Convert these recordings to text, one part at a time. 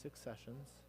6 sessions.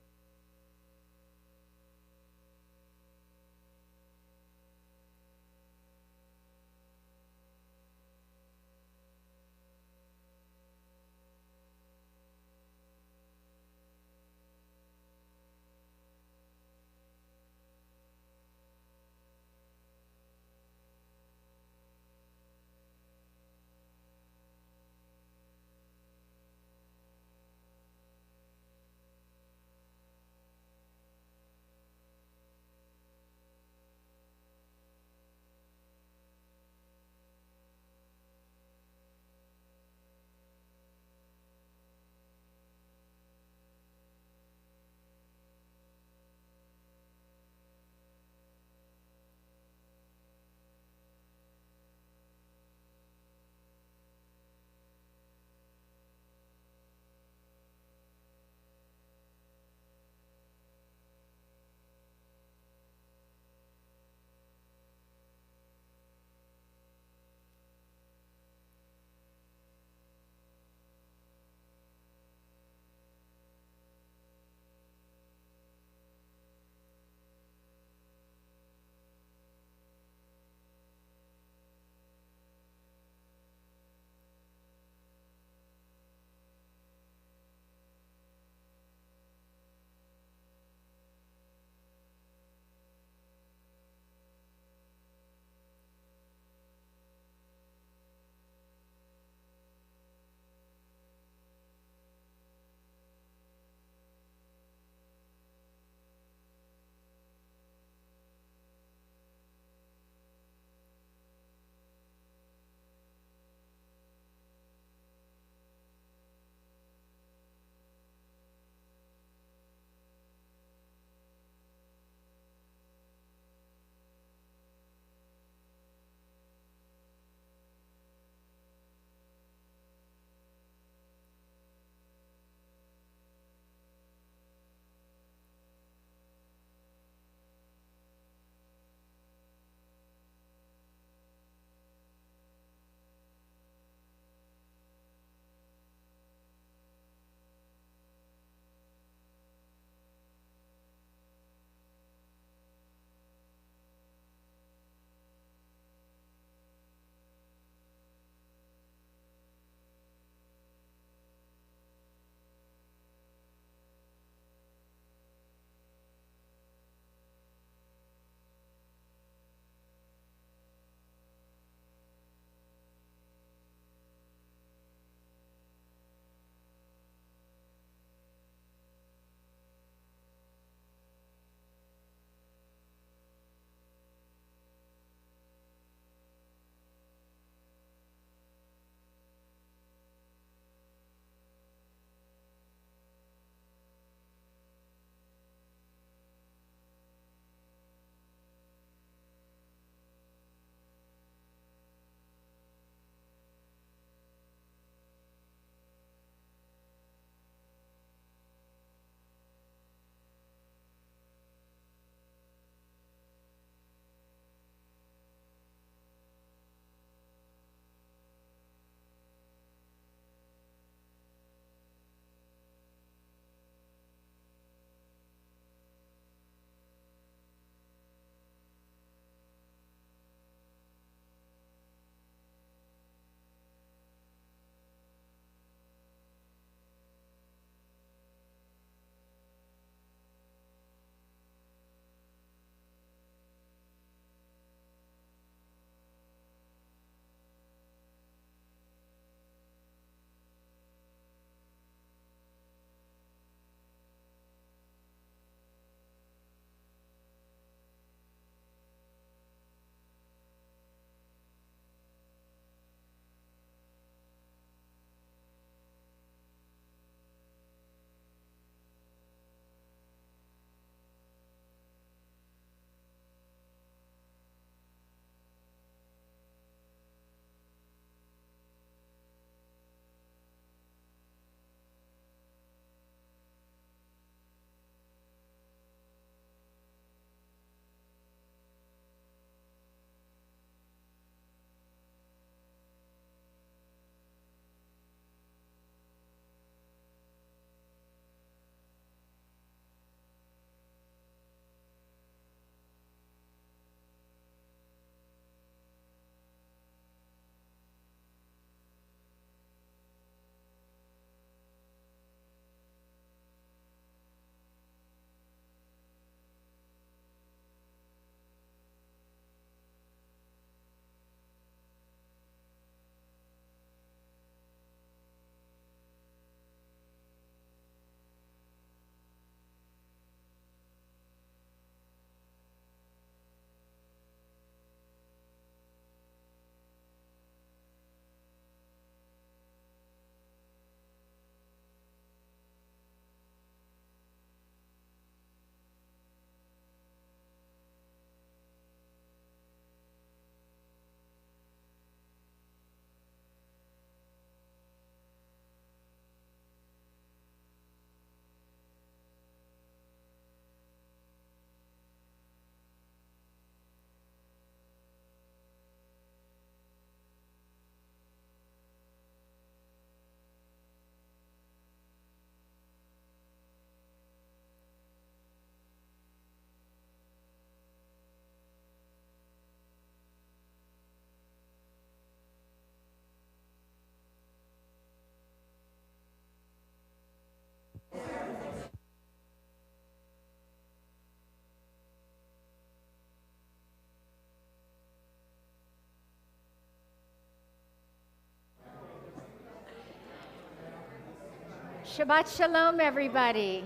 Shabbat Shalom, everybody.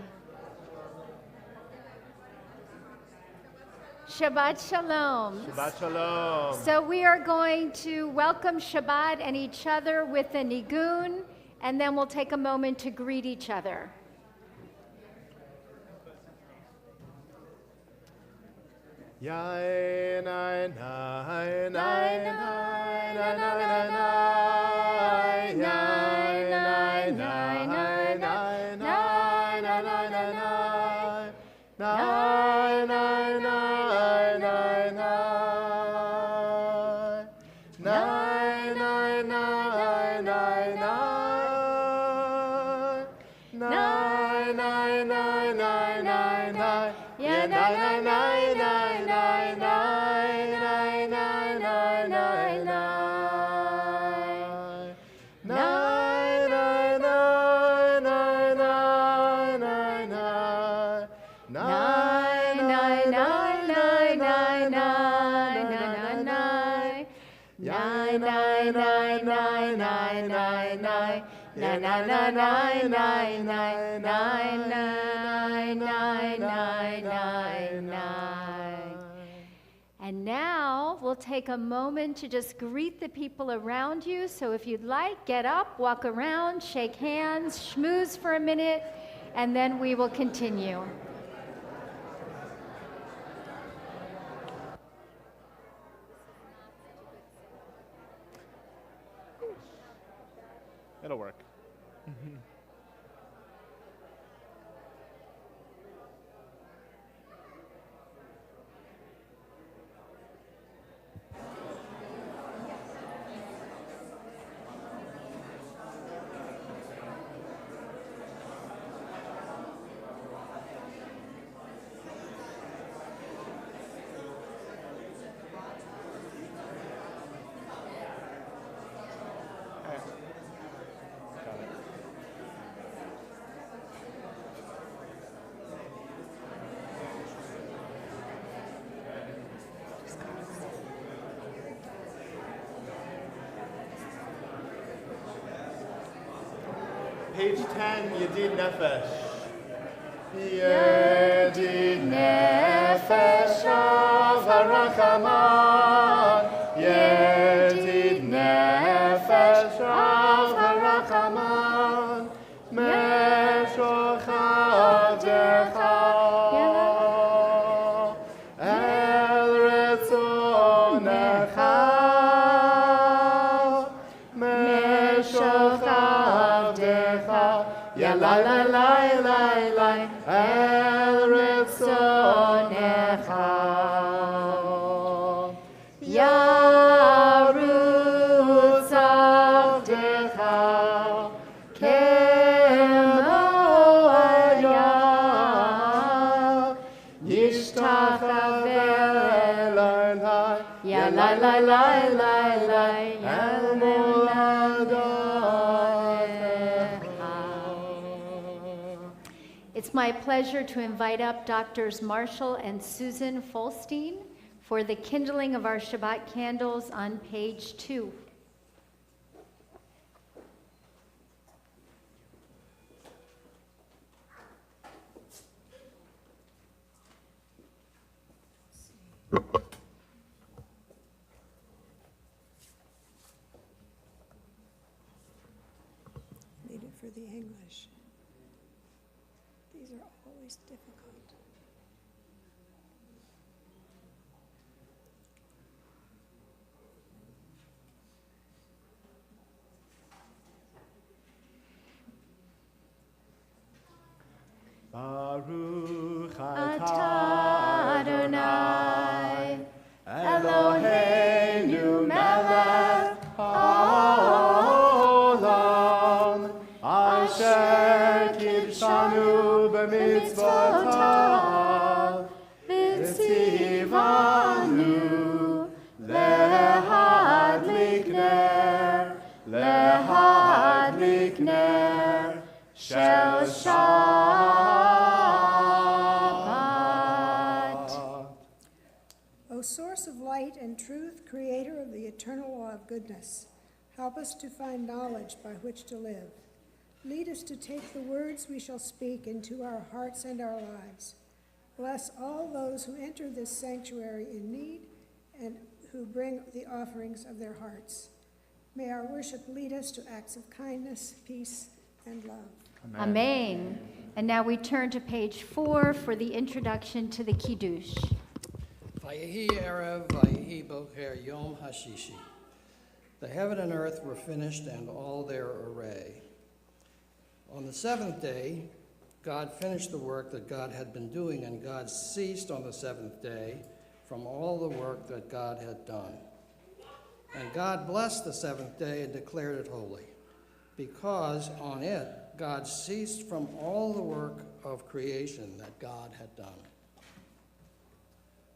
Shabbat Shalom. Shabbat Shalom. So we are going to welcome Shabbat and each other with a nigun, and then we'll take a moment to greet each other. Yai nai nai nai nai nai nai nai nai nai nai And now we'll take a moment to just greet the people around you. So if you'd like, get up, walk around, shake hands, schmooze for a minute, and then we will continue. It'll work. Page 10, Yedid Nefesh. Yedid Nefesh of Harachaman. Yedid Nefesh of Harachaman. Meshochadecha El Retzonecha. Ya la la la la la El Retzonecha Yarutz Avdecha Kemo Aya Yishtachaver Elonai Ya la la la la la El It's my pleasure to invite up Doctors Marshall and Susan Folstein for the kindling of our Shabbat candles on page 2. Need it for the English. These are always difficult. Baruch Atah Adonai Eloheinu melech haolam Asher kidshanu b'mitzvotav v'tzivanu lehadlik ner shel Shabbat. O source of light and truth, creator of the eternal law of goodness, help us to find knowledge by which to live. Lead us to take the words we shall speak into our hearts and our lives. Bless all those who enter this sanctuary in need and who bring the offerings of their hearts. May our worship lead us to acts of kindness, peace, and love. Amen. And now we turn to page 4 for the introduction to the Kiddush. Vayehi Erev, Vayehi Boker, Yom Hashishi. The heaven and earth were finished and all their array. On the seventh day, God finished the work that God had been doing, and God ceased on the seventh day from all the work that God had done. And God blessed the seventh day and declared it holy, because on it God ceased from all the work of creation that God had done.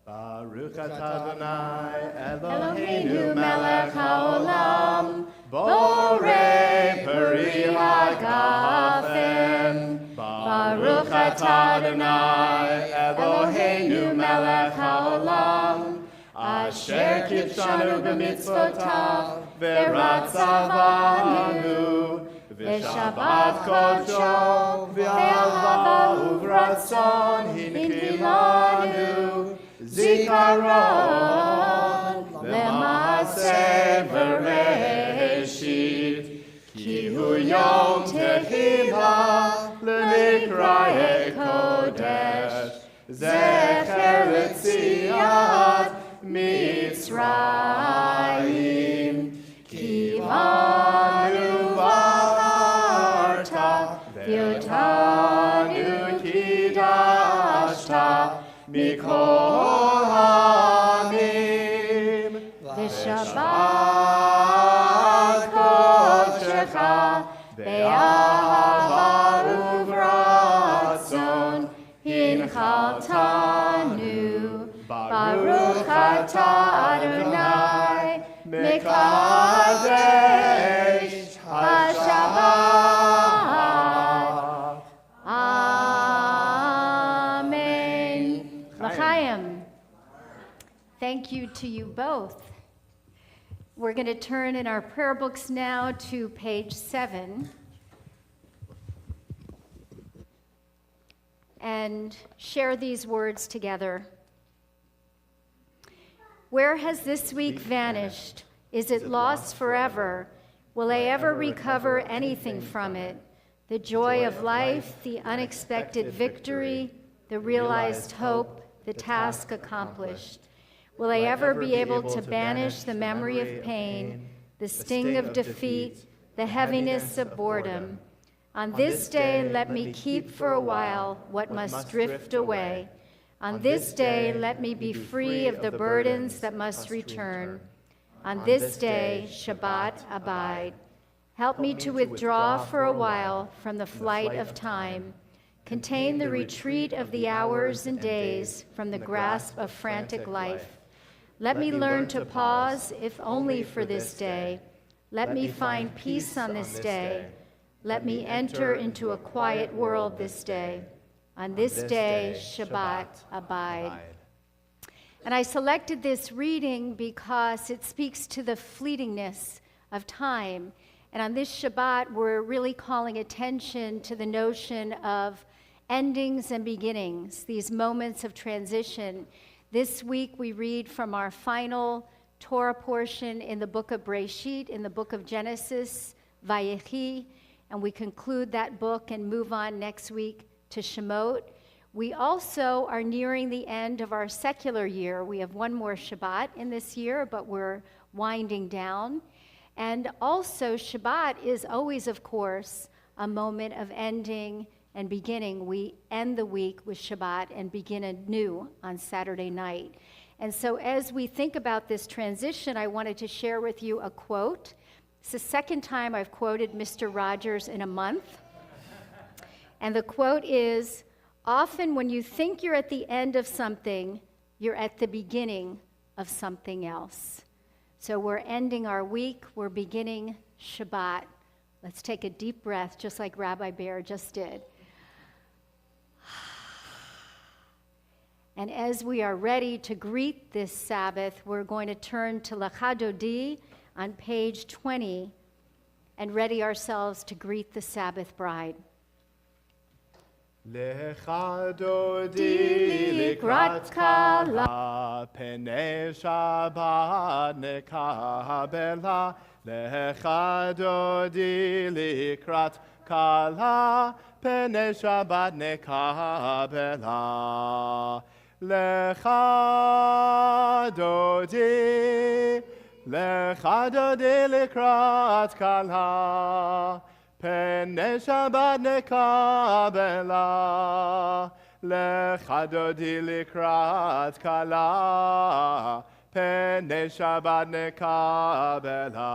Baruch atah Adonai Eloheinu Eloheinu melech haolam, borei peri hagafen. Baruch atah Adonai Eloheinu melech haolam, asher kidshanu b'mitzvotav v'ratzavanu v'shabbat kodsho v'ahava uvratzon hinkilanu zikaron lema'aseh v'reshit ki hu yom tehillah l'nikra'e kodesh zecher l'tziat Mitzrayim ki banu v'aharta v'yotanu kidashta mikol ha'amim v'shabbat kodshecha be'ahava uvratzon hinchaltanu Baruch atah Adonai Mekadesh HaShabbat. Amen. L'chaim. Thank you to you both. We're going to turn in our prayer books now to page 7. And share these words together. Where has this week vanished? Is it lost forever? Will I ever recover anything from it? The joy of life, the unexpected victory, the realized hope, the task accomplished. Will I ever be able to banish the memory of pain, the sting of defeat, the heaviness of boredom? On this day, let me keep for a while what must drift away. On this day, let me be free of the burdens that must return. On this day, Shabbat abide. Help me to withdraw for a while from the flight of time. Contain the retreat of the hours and days from the grasp of frantic life. Let me learn to pause, if only for this day. Let me find peace on this day. Let me enter into a quiet world this day. On this day, Shabbat abide. And I selected this reading because it speaks to the fleetingness of time. And on this Shabbat, we're really calling attention to the notion of endings and beginnings, these moments of transition. This week, we read from our final Torah portion in the book of Breshit, in the book of Genesis, Vayechi, and we conclude that book and move on next week to Shemot. We also are nearing the end of our secular year. We have one more Shabbat in this year, but we're winding down. And also, Shabbat is always, of course, a moment of ending and beginning. We end the week with Shabbat and begin anew on Saturday night. And so as we think about this transition, I wanted to share with you a quote. It's the second time I've quoted Mr. Rogers in a month. And the quote is, often when you think you're at the end of something, you're at the beginning of something else. So we're ending our week, we're beginning Shabbat. Let's take a deep breath, just like Rabbi Bear just did. And as we are ready to greet this Sabbath, we're going to turn to Lecha Dodi on page 20. and ready ourselves to greet the Sabbath bride. Lecha dodi likrat kala, pnei Shabbat nekabela. Lecha dodi likrat kala, pnei Shabbat nekabela. Lecha dodi likrat kala, pnei Shabbat nekabela. Lecha dodi likrat kala, pnei Shabbat nekabela.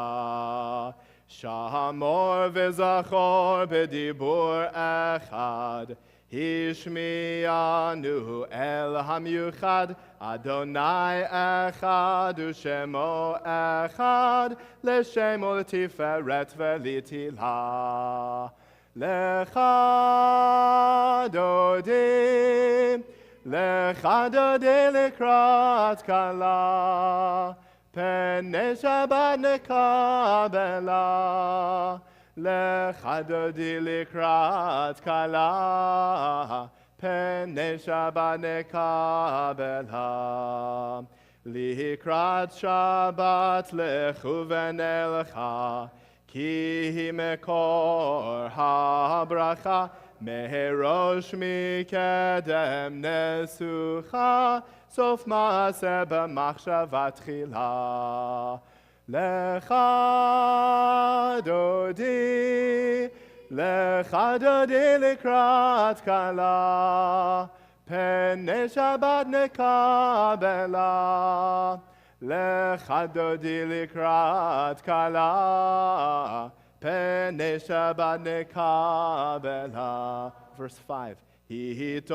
Shamor v'zachor b'dibur echad, Hishmianu el hamyuchad, Adonai echad u'shemo echad, l'shemo l'tiferet v'litila. Lecha dodi likrat kala, pnei Shabbat nekabela. Lecha dodi likrat kala, pnei Shabbat nekabela. Likrat Shabbat lechu v'nelcha, ki mekor habracha, merosh mikedem nesucha, sof maaseh b'machshava tchila. Lecha dodi likrat kala, pnei Shabbat nekabela. Lecha dodi likrat kala, pnei Shabbat nekabela. Verse 5. Hitoreri,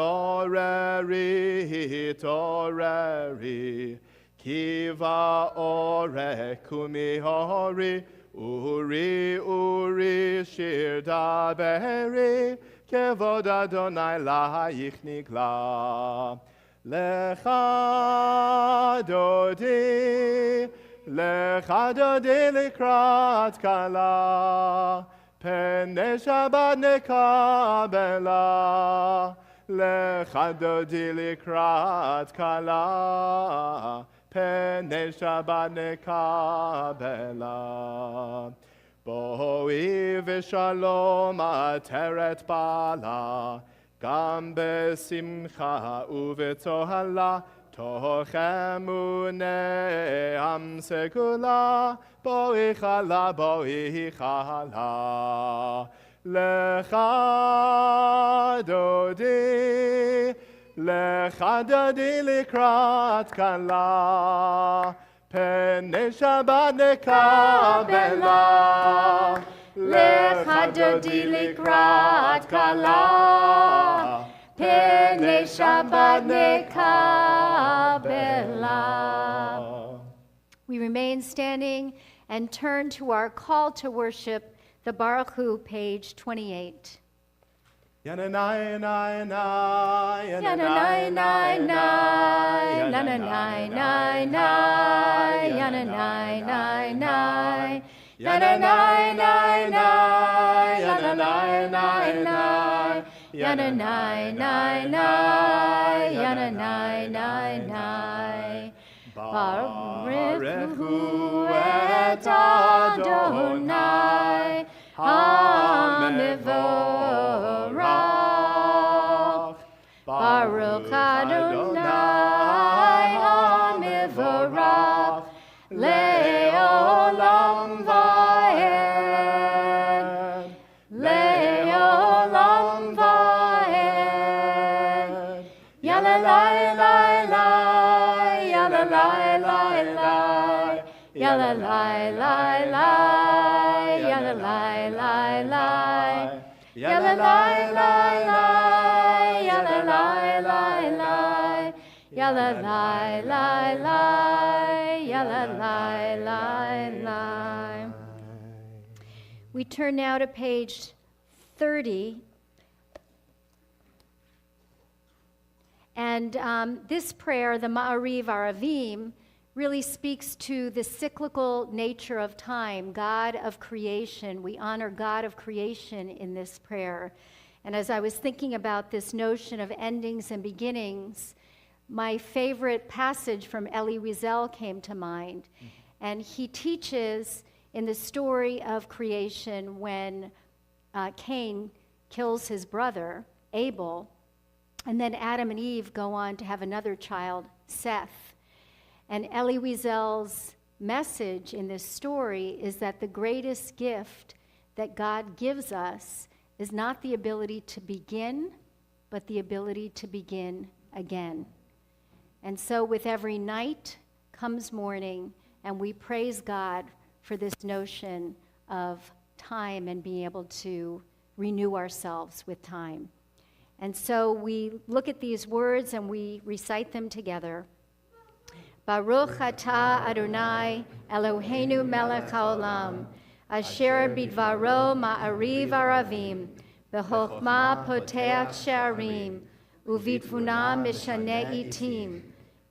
Kiva ore kumi hori, uri shir daberi, kevod Adonai lahayich nigla. Lecha dodi likrat kala, pnei Shabbat nekabela. Lecha dodi likrat kala, pnei Shabbat nekabela. Boi v'shalom ateret bala, gam besimcha uvetzohala, tochem uneam segula, boi chala. Lecha dodi likrat kala, pnei Shabbat nekabela. Lecha dodi likrat kala, pnei Shabbat nekabela. We remain standing and turn to our call to worship, the Baruch Hu, page 28. Yananai, Baruch Hu et Adonai HaMevorach. Baruch Adonai HaMevorach le'olam va'ed. Le'olam va'ed. Yalalai lai lai, yalalai lai lai, yalalai lai lai, yalalai lai lai, yalalai lai lai, yalalai lai lai, yalalai lai lai, yalalai lai lai. We turn now to page 30. And this prayer, the Ma'ariv Aravim, really speaks to the cyclical nature of time, God of creation. We honor God of creation in this prayer. And as I was thinking about this notion of endings and beginnings, my favorite passage from Elie Wiesel came to mind. And he teaches in the story of creation when Cain kills his brother, Abel, and then Adam and Eve go on to have another child, Seth. And Elie Wiesel's message in this story is that the greatest gift that God gives us is not the ability to begin, but the ability to begin again. And so with every night comes morning, and we praise God for this notion of time and being able to renew ourselves with time. And so we look at these words and we recite them together. Baruch atah Adonai Eloheinu melech haolam, asher bidvaro ma'ariv aravim, b'chokhmah poteach she'arim, uvitvuna mishaneh itim,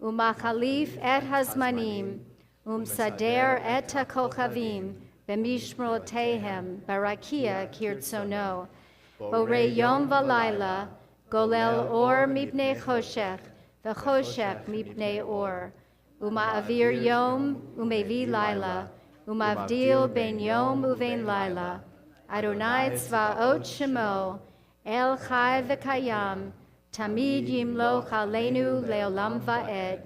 umachalif et hazmanim, umsader et hakochavim, b'mishmrotehem, barakia kirtzono, borei yom v'layla, golel or mipnei choshech, v'choshech mipnei or, uma'avir yom umevi layla, umavdil ben yom uvein layla, Adonai tzvaot shemo, el chai v'kayam, tamid yimloch aleinu leolam va'ed,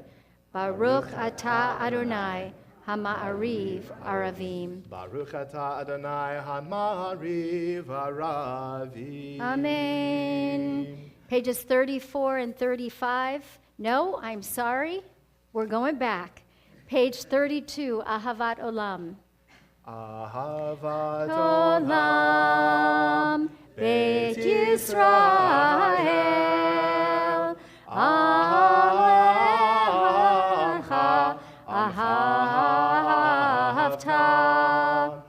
Baruch atah Adonai hama'ariv aravim. Baruch atah Adonai hama'ariv aravim. Amen. Pages 34 and 35. No, I'm sorry. We're going back. Page 32, Ahavat Olam. Ahavat Olam, Beit Yisrael, Alecha, Ahavta,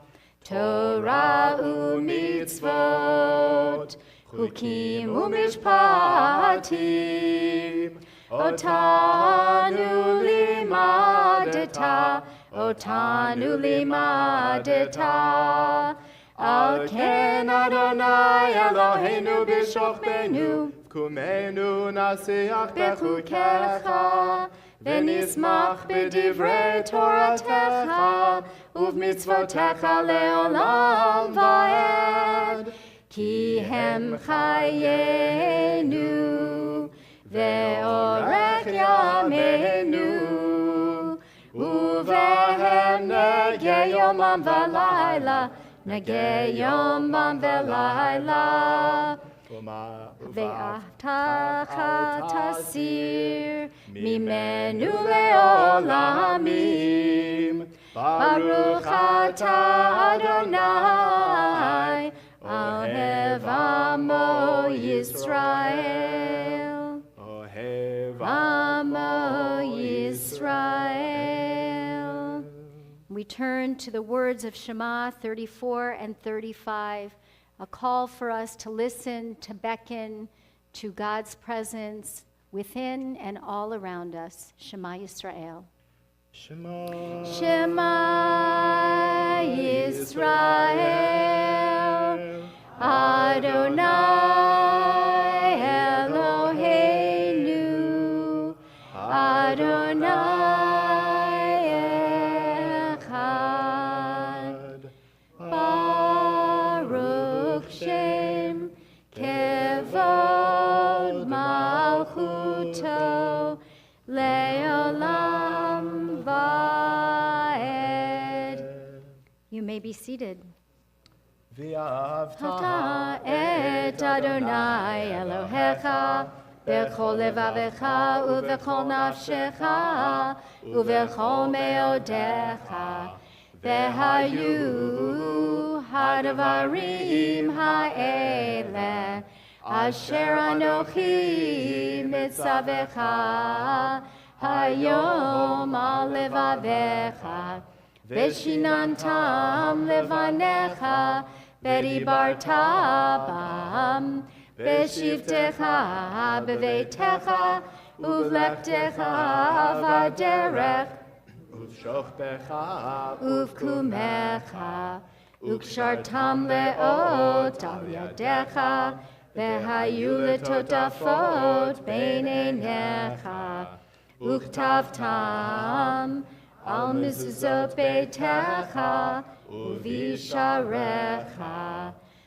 Torah u'mitzvot, Chukim u'mishpatim, Otanu limadeta, Al ken Adonai Eloheinu b'shochbenu, Kumenu nasiach bechukecha, v'nismach b'divrei Toratecha, uv'mitzvotecha le'olam va'ed, ki hem chayenu, ve'orech yameinu, uvehem negei yomam v'layla, negei yomam v'layla, ve'avtacha tasir, mimenu le'olamim, Baruch atah Adonai, Ohev amo Yisrael. Amo Yisrael. We turn to the words of Shema 34 and 35, a call for us to listen, to beckon to God's presence within and all around us. Shema Yisrael. Shema Yisrael, Adonai Eloheinu, Adonai Echad, Baruch Shem Kevod Malchuto Leolam Vaed. You may be seated. Avta et Adonai Elohecha b'chol levavecha u'v'chol nafshecha u'v'chol meodecha v'hayu hadavarim ha'ele asher anochi mitzavecha hayom al levavecha v'shinantam levanecha v'dibarta bam v'shivtecha b'veitecha uv'lechtecha v'derech ושוכבך ובקומך, וקשרתם לאות על ידיך, והיו לטוטפות בין עיניך, וכתבתם על מזוזות ביתך ובשעריך,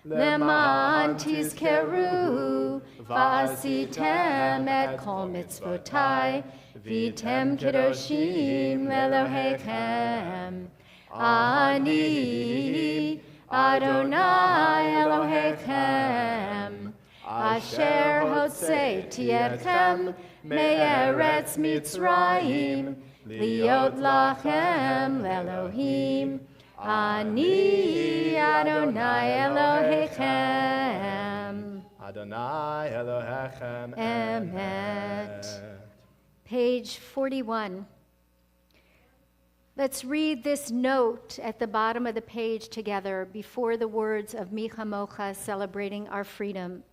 למען תזכרו ועשיתם את כל מצוותי, והייתם קדושים לאלוהיכם. אני אדוני אלוהיכם, אשר הוצאתי אתכם מארץ מצרים, להיות לכם לאלוהים. אני אדוני אלוהיכם. Adonai Elohechem Emet. Page 41. Let's read this note at the bottom of the page together before the words of Mi Chamocha celebrating our freedom.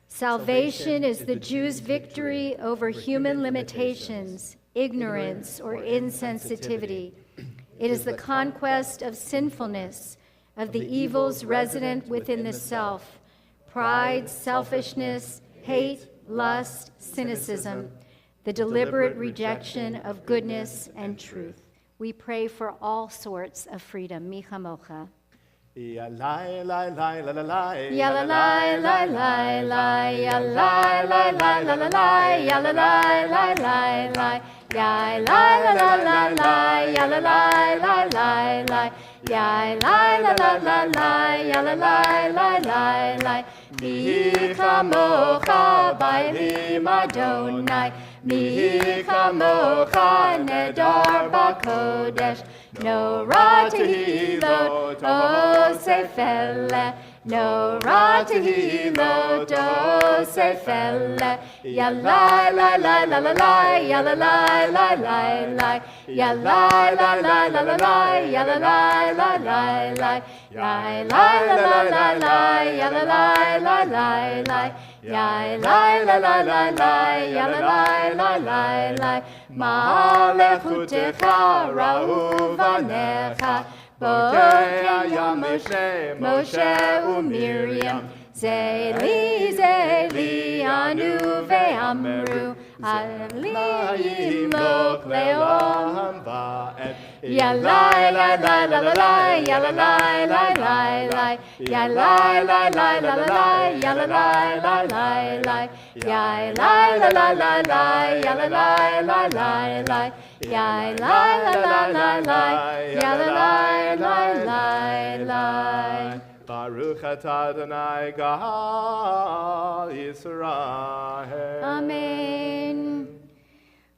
Salvation is the Jews' victory over human limitations, ignorance, or insensitivity. It is the conquest of sinfulness, of the evils resident within the self, pride, selfishness, hate, lust, cynicism, the deliberate rejection of goodness and truth. We pray for all sorts of freedom. Mi Chamocha. Yalai, lai, lai, la, la, lai. Yalalai, lai, lai, lai, yalalai, lai, lai, la, la, lai, yalalai, lai, lai, lai, yai, lai, la, la, la, lai, yalalai, lai, lai, lai, yai, lai, la, la, la, lai, yalalai, lai, lai, lai. Mi chamocha ba'elim Adonai, mi chamocha nedar b'kodesh, no ra tehilot o sefele, no ra tehilot o sefele. Yalai, lai, lai, la, la, lai, yalalai, lai, lai, lai, yalai, lai, lai, la, la, lai, yalalai, lai, lai, lai, yai, lai, la, la, la, lai, yalalai, lai, lai, lai, yai, lai, la, la, la, lai, yalalai, lai, lai, lai. Ma'alechutecha ra'u vanecha, bokei hayam Moshe u'Miriam, Zeli, Zeli, anu ve'amru, Alimlok le'olam va'ed. Yalai, lai, lai, la, la, lai, yalalai, lai, lai, lai, yalai, lai, lai, la, la, lai, yalalai, lai, lai, lai, yai, lai, la, la, la, lai, yalalai, lai, lai, lai, yai, lai, la, la, la, lai, yalalai, lai, lai, lai. Baruch atah Adonai Gal Yisrael. Amen.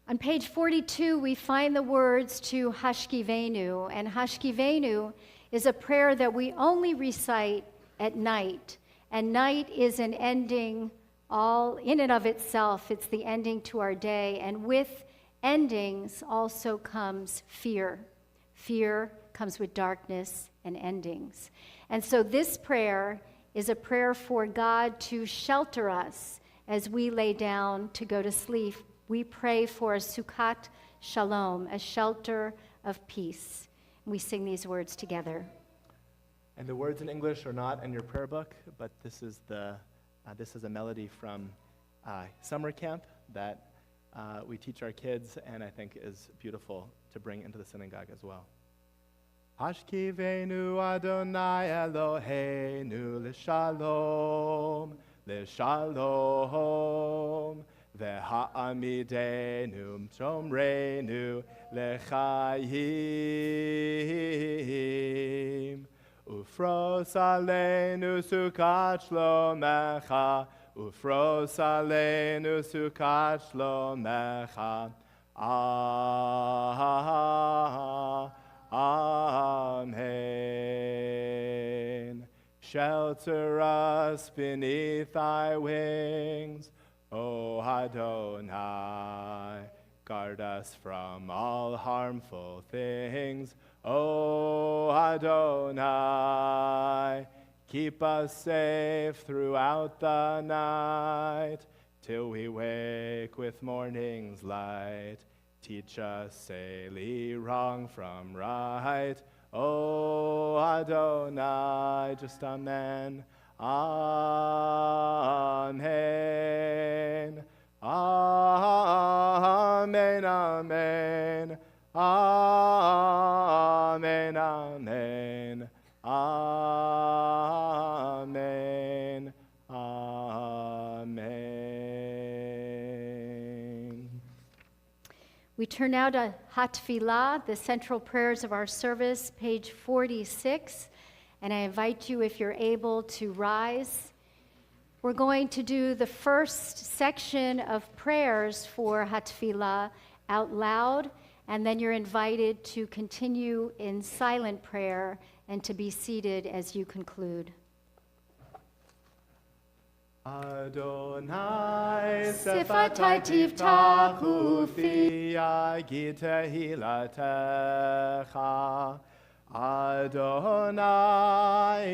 On page 42, we find the words to Hashkivenu, and Hashkivenu is a prayer that we only recite at night, and night is an ending all in and of itself. It's the ending to our day, and with endings also comes fear. Fear comes with darkness and endings. And so this prayer is a prayer for God to shelter us as we lay down to go to sleep. We pray for a Sukkat Shalom, a shelter of peace. We sing these words together. And the words in English are not in your prayer book, but this is a melody from summer camp that we teach our kids, and I think is beautiful to bring into the synagogue as well. Hashkivenu Adonai Eloheinu l'shalom, l'shalom, v'ha'amidenu m'tomreinu l'chayim, ufros aleinu sukat shlomecha, ufros aleinu sukat shlomecha. Amen. Shelter us beneath thy wings, O Adonai. Guard us from all harmful things, O Adonai. Keep us safe throughout the night, till we wake with morning's light. Teach us daily wrong from right. Oh, Adonai, just amen. Amen. Amen, amen. Amen, amen. Amen, amen. We turn now to Hatfilah, the central prayers of our service, page 46. And I invite you, if you're able, to rise. We're going to do the first section of prayers for Hatfilah out loud, and then you're invited to continue in silent prayer and to be seated as you conclude. Adonai Sifatai tiftachu fi yagi tehilatecha. Adonai,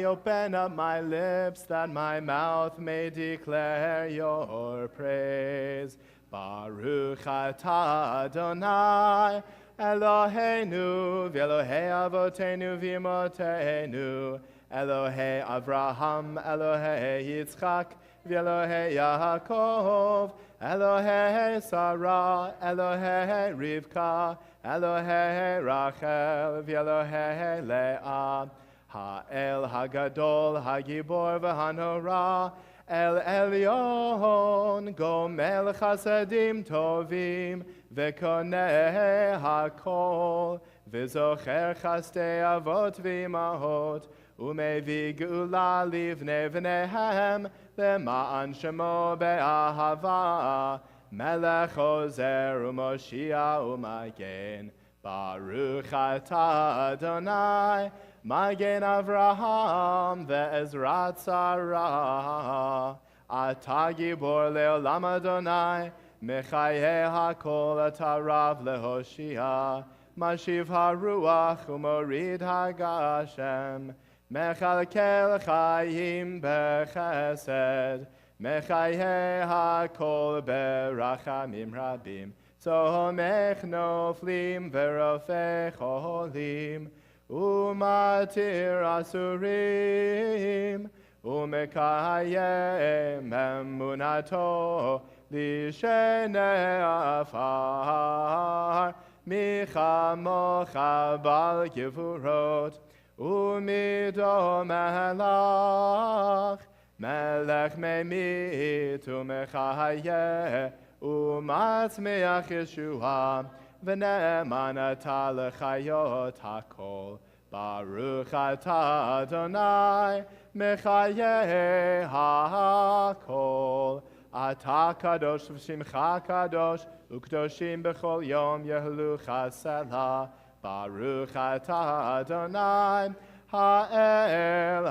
open up my lips that my mouth may declare your praise. Baruch atah Adonai, Eloheinu, v'Elohei avotenu v'imotenu, Elohei Avraham, Elohei Yitzchak, v'Elohei Yaakov, Elohei Sarah, Elohei Rivka, Elohei Rachel, v'Elohei Leah, Ha'el Hagadol, Hagibor v'Hanora, El Elyon, Gomel Chasadim Tovim, V'Koneh HaKol, V'Zocher Chastei Avot v'Imahot, Umevi Geula Livnei V'nehem, L'ma'an Shemo Be'ahava, Melech Ozer U'Moshiach U'Magen, Baruch atah Adonai, Magen Avraham ve'ezrat Sarah, Atah Gibor le'olam Adonai, Mechayeh hakol atah Rav lehoshia, Mashiv haruach u'morid hagashem, Mechalkel chayim bechesed, Mechayeh hakol berachamim rabim, Somech noflim verofech cholim, Umatir asurim, Umekayem emunato, Lishene afar, Michamocha bal gevurot, Umido melach, Melech memit umechayeh, Umatzmeach Yeshua, V'ne'eman atah l'chayot hakol, Baruch atah Adonai, Mechayeh hakol, Atah kadosh v'shimcha kadosh, U'kdoshim b'chol yom yehlu chasela, Baruch atah Adonai, Ha'el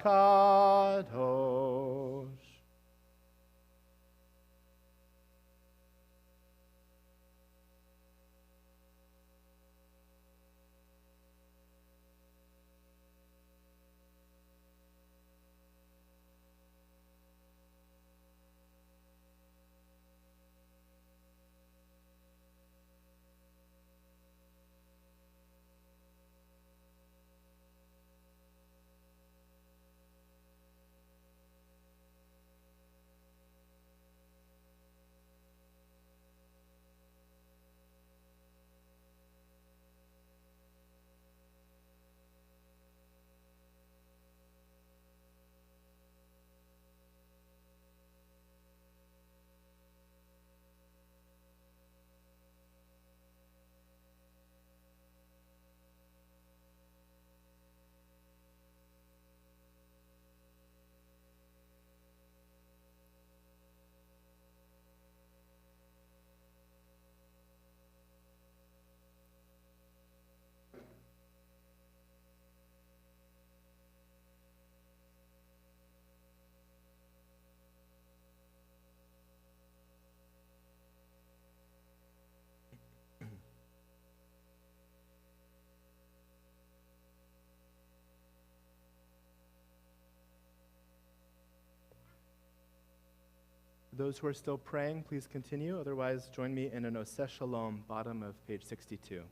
hakadosh. Those who are still praying, please continue. Otherwise, join me in an Oseh Shalom, bottom of page 62.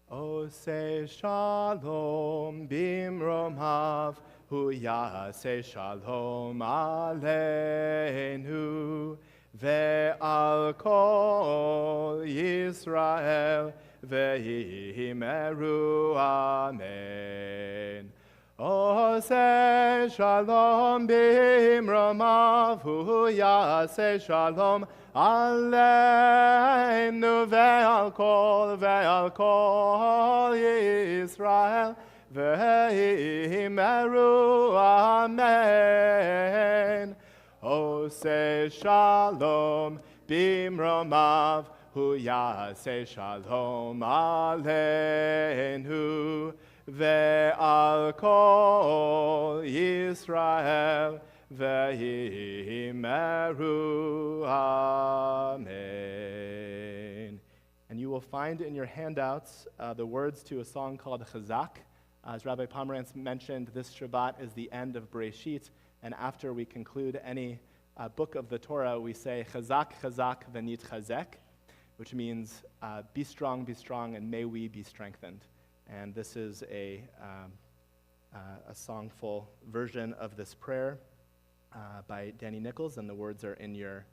Oseh Shalom bimromav, hu yaseh shalom aleinu, ve'al kol Yisrael, ve'himeru amen. Oseh shalom bimromav, hu yaseh shalom aleinu, ve'al kol Yisrael, ve'himeru amen. Oseh shalom bimromav, hu yaseh shalom aleinu, ve'al kol Yisrael, ve'himeru amen. And you will find in your handouts the words to a song called Chazak. As Rabbi Pomerantz mentioned, this Shabbat is the end of Bereshit, and after we conclude any book of the Torah, we say Chazak, Chazak, v'nitchazek, which means be strong, and may we be strengthened. And this is a songful version of this prayer by Danny Nichols, and the words are in your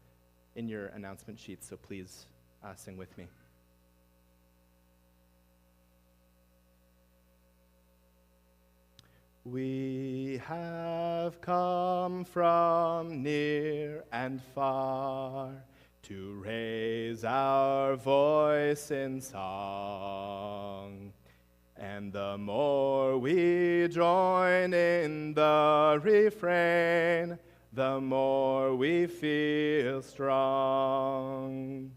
announcement sheet, so please sing with me. We have come from near and far to raise our voice in song. And the more we join in the refrain, the more we feel strong.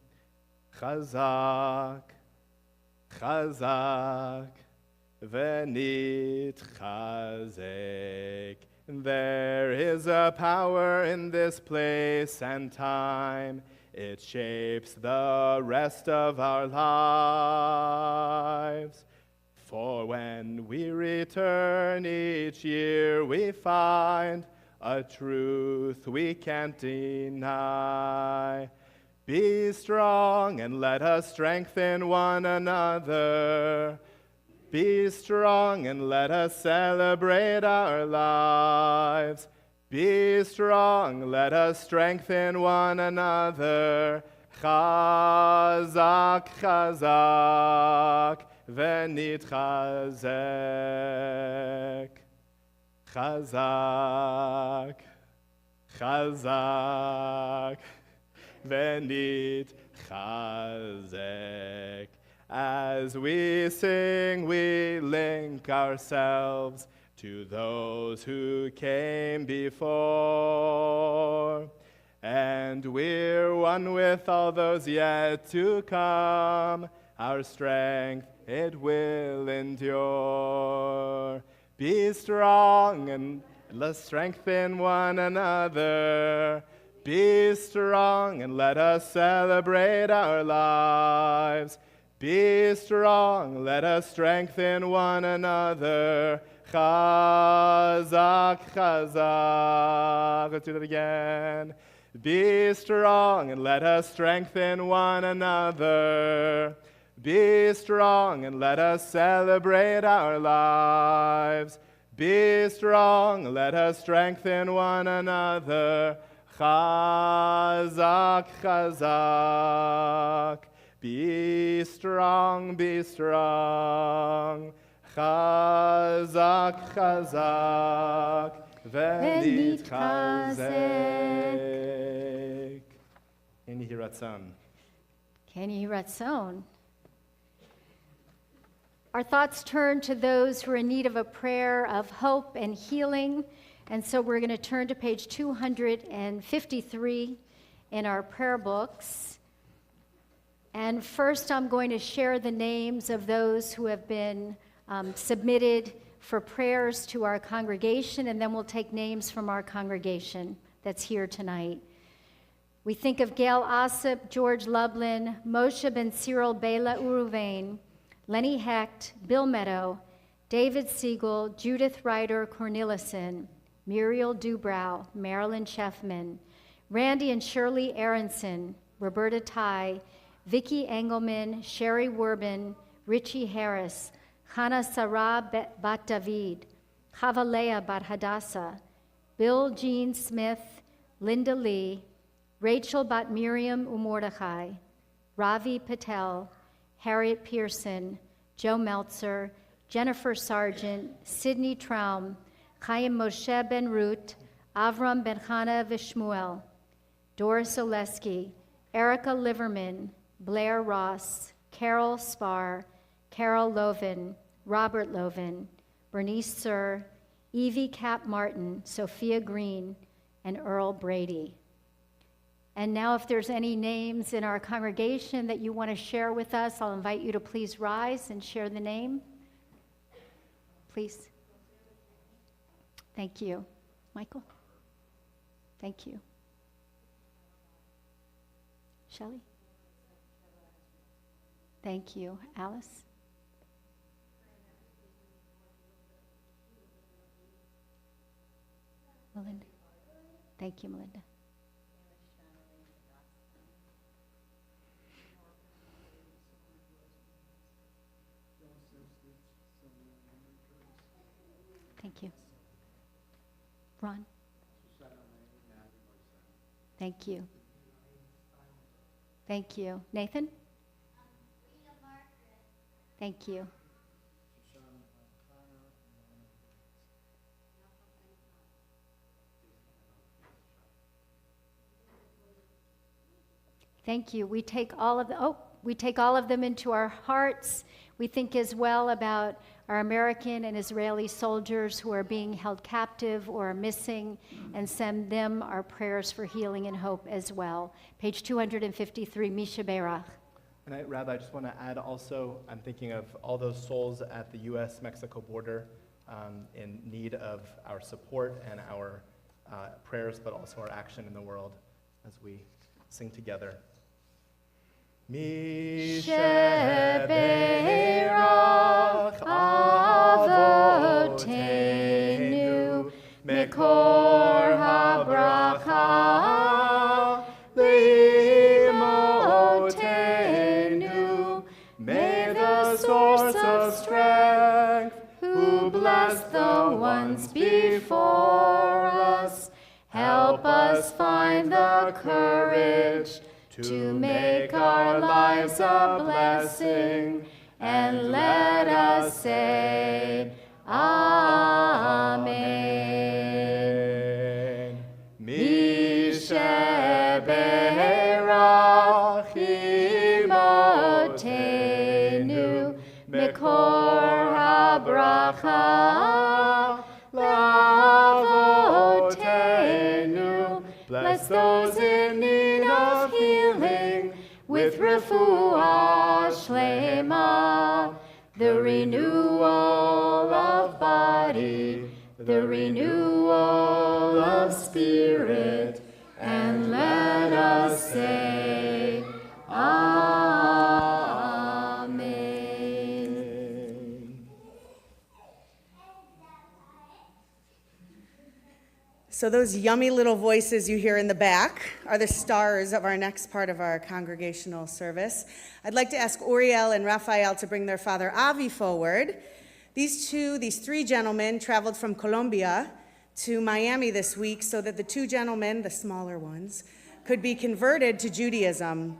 Chazak, Chazak, v'nitchazek. There is a power in this place and time. It shapes the rest of our lives. For when we return each year, we find a truth we can't deny. Be strong and let us strengthen one another. Be strong and let us celebrate our lives. Be strong, let us strengthen one another. Chazak, Chazak, v'nitchazek. Chazak, Chazak, v'nitchazek. As we sing, we link ourselves to those who came before. And we're one with all those yet to come. Our strength, it will endure. Be strong and let's strengthen one another. Be strong and let us celebrate our lives. Be strong, let us strengthen one another. Chazak, Chazak. Let's do that again. Be strong and let us strengthen one another. Be strong and let us celebrate our lives. Be strong, let us strengthen one another. Chazak, Chazak. Be strong, be strong. Chazak, Chazak. V'nitchazek. Ken Yehi Ratzon. Ken Yehi Ratzon. Our thoughts turn to those who are in need of a prayer of hope and healing. And so we're going to turn to page 253 in our prayer books. And first, I'm going to share the names of those who have been submitted for prayers to our congregation, and then we'll take names from our congregation that's here tonight. We think of Gail Ossip, George Lublin, Moshe Ben Cyril Bela Uruvain, Lenny Hecht, Bill Meadow, David Siegel, Judith Ryder Cornelison, Muriel Dubrow, Marilyn Sheffman, Randy and Shirley Aronson, Roberta Ty, Vicki Engelman, Sherry Werbin, Richie Harris, Hannah Sarah Bat David, Chavalea Bat Hadassah, Bill Jean Smith, Linda Lee, Rachel Bat Miriam Umordechai, Ravi Patel, Harriet Pearson, Joe Meltzer, Jennifer Sargent, Sidney Traum, Chaim Moshe Ben Ruth, Avram Ben Chana Vishmuel, Doris Oleski, Erica Liverman, Blair Ross, Carol Spar, Carol Lovin, Robert Lovin, Bernice Sir, Evie Cap Martin, Sophia Green, and Earl Brady. And now if there's any names in our congregation that you want to share with us, I'll invite you to please rise and share the name. Please. Thank you. Michael? Thank you. Shelley? Thank you. Alice? Melinda? Thank you, Melinda. Thank you. Ron? Thank you. Thank you. Nathan? Thank you. Thank you. We take all of them into our hearts. We think as well about our American and Israeli soldiers who are being held captive or are missing, and send them our prayers for healing and hope as well. Page 253, Misha Berach. And Rabbi, I just want to add also, I'm thinking of all those souls at the U.S.-Mexico border in need of our support and our prayers, but also our action in the world as we sing together. Misha Berach Avotenu Mekor HaBracha Leimotenu. May the source of strength, who blessed the ones before us, help us find the courage to make our lives a blessing, and let us say, Amen. Misha Berach Imotenu Mekor HaBracha Lavotenu. Bless those in need of healing with refuah shlema, the renewal of body, the renewal of spirit, and let us say, Amen. So those yummy little voices you hear in the back are the stars of our next part of our congregational service. I'd like to ask Uriel and Raphael to bring their father Avi forward. These three gentlemen traveled from Colombia to Miami this week so that the two gentlemen, the smaller ones, could be converted to Judaism.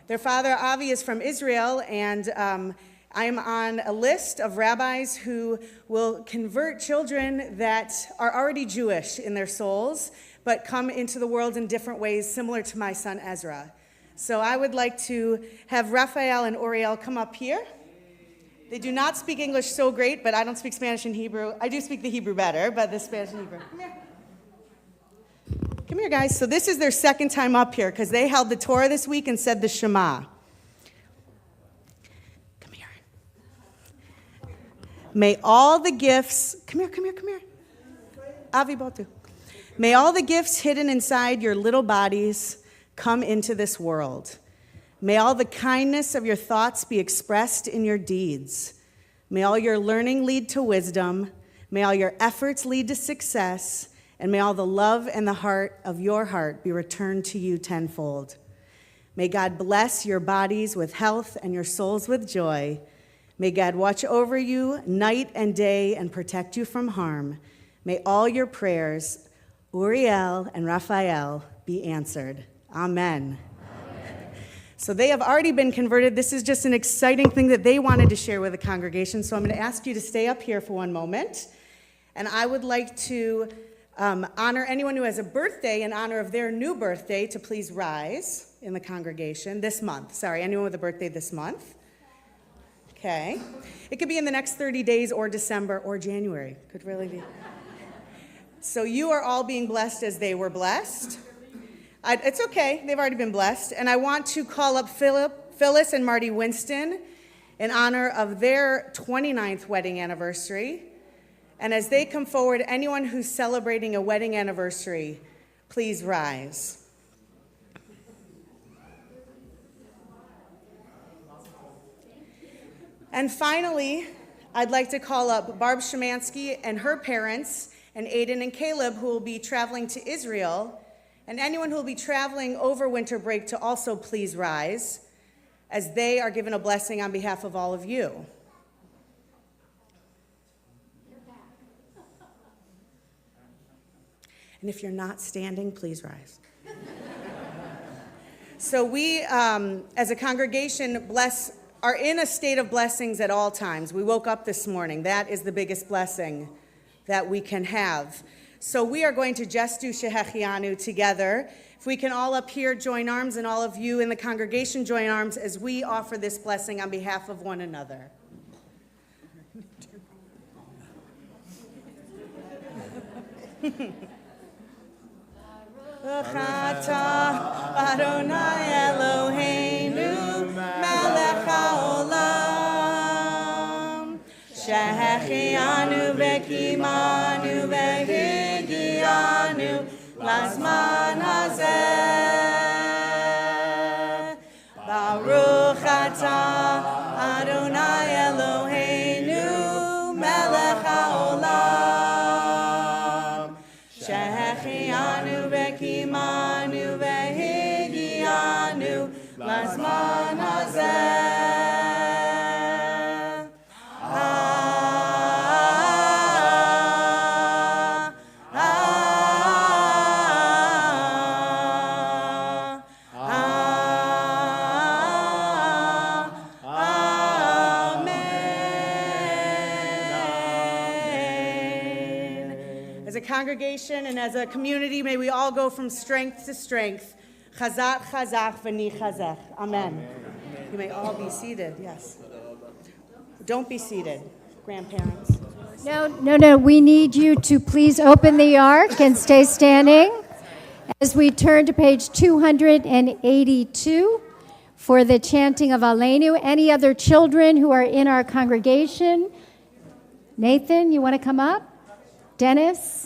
Their father Avi is from Israel, and I am on a list of rabbis who will convert children that are already Jewish in their souls, but come into the world in different ways, similar to my son Ezra. So I would like to have Raphael and Uriel come up here. They do not speak English so great, but I don't speak Spanish and Hebrew. I do speak the Hebrew better, but the Spanish and Hebrew. Come here. Come here, guys. So this is their second time up here, because they held the Torah this week and said the Shema. May all the gifts, come here. Avi Botu. May all the gifts hidden inside your little bodies come into this world. May all the kindness of your thoughts be expressed in your deeds. May all your learning lead to wisdom. May all your efforts lead to success. and may all the love and the heart of your heart be returned to you tenfold. May God bless your bodies with health and your souls with joy. May God watch over you night and day and protect you from harm. May all your prayers, Uriel and Raphael, be answered. Amen. So they have already been converted. This is just an exciting thing that they wanted to share with the congregation. So I'm going to ask you to stay up here for one moment. And I would like to honor anyone who has a birthday in honor of their new birthday to please rise in the congregation this month. Sorry, anyone with a birthday this month? Okay. It could be in the next 30 days or December or January. Could really be. So you are all being blessed as they were blessed. It's okay. They've already been blessed. And I want to call up Phyllis and Marty Winston in honor of their 29th wedding anniversary. And as they come forward, anyone who's celebrating a wedding anniversary, please rise. And finally, I'd like to call up Barb Shemansky and her parents, and Aiden and Caleb, who will be traveling to Israel. And anyone who will be traveling over winter break to also please rise, as they are given a blessing on behalf of all of you. And if you're not standing, please rise. So we, as a congregation, are in a state of blessings at all times. We woke up this morning. That is the biggest blessing that we can have. So we are going to just do Shehechianu together. If we can all up here join arms, and all of you in the congregation join arms as we offer this blessing on behalf of one another. Baruch atah Adonai Eloheinu melech haolam shehechianu v'kimanu v'higianu lazman hazeh. Baruch atah Adonai Eloheinu melech haolam shehechianu v'kimanu v'higianu lazman hazeh. Congregation and as a community, may we all go from strength to strength. Chazak, chazak, v'ni chazek. Amen. You may all be seated, yes. Don't be seated, grandparents. No. We need you to please open the ark and stay standing as we turn to page 282 for the chanting of Aleinu. Any other children who are in our congregation? Nathan, you want to come up? Dennis?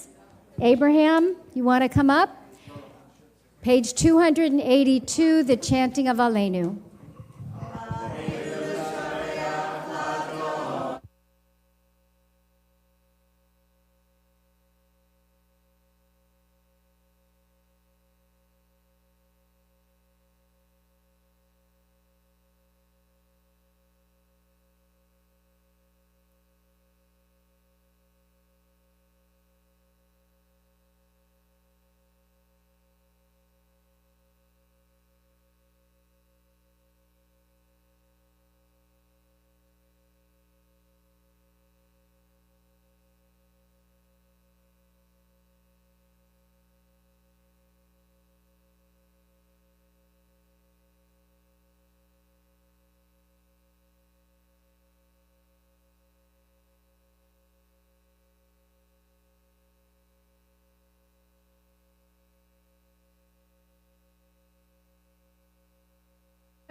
Abraham, you want to come up? Page 282, the chanting of Aleinu.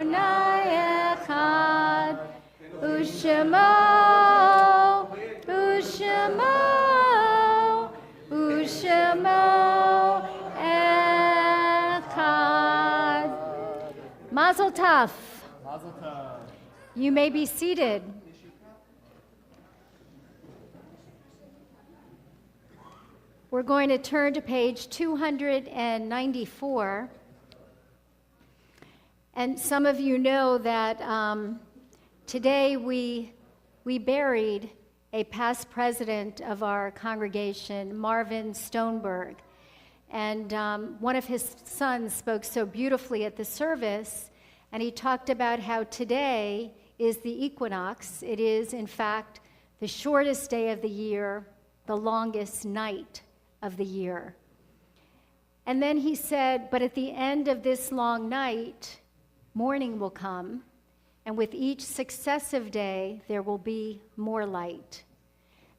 Adonai echad, u'shemo, u'shemo, u'shemo echad. Mazel tov. Mazel tov. You may be seated. We're going to turn to page 294. And some of you know that today we buried a past president of our congregation, Marvin Stoneberg. And one of his sons spoke so beautifully at the service, and he talked about how today is the equinox. It is, in fact, the shortest day of the year, the longest night of the year. And then he said, but at the end of this long night, morning will come, and with each successive day, there will be more light.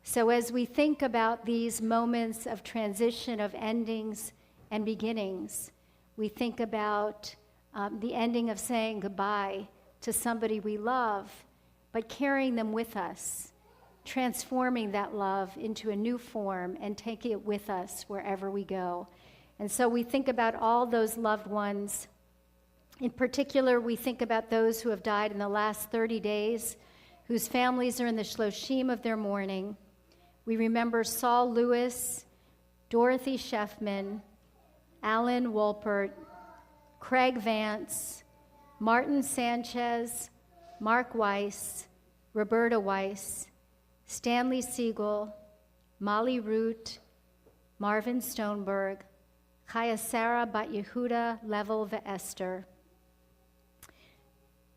So as we think about these moments of transition, of endings and beginnings, we think about the ending of saying goodbye to somebody we love, but carrying them with us, transforming that love into a new form and taking it with us wherever we go. And so we think about all those loved ones. In particular, we think about those who have died in the last 30 days, whose families are in the shloshim of their mourning. We remember Saul Lewis, Dorothy Sheffman, Alan Wolpert, Craig Vance, Martin Sanchez, Mark Weiss, Roberta Weiss, Stanley Siegel, Molly Root, Marvin Stoneberg, Chaya Sarah Bat Yehuda Level Esther.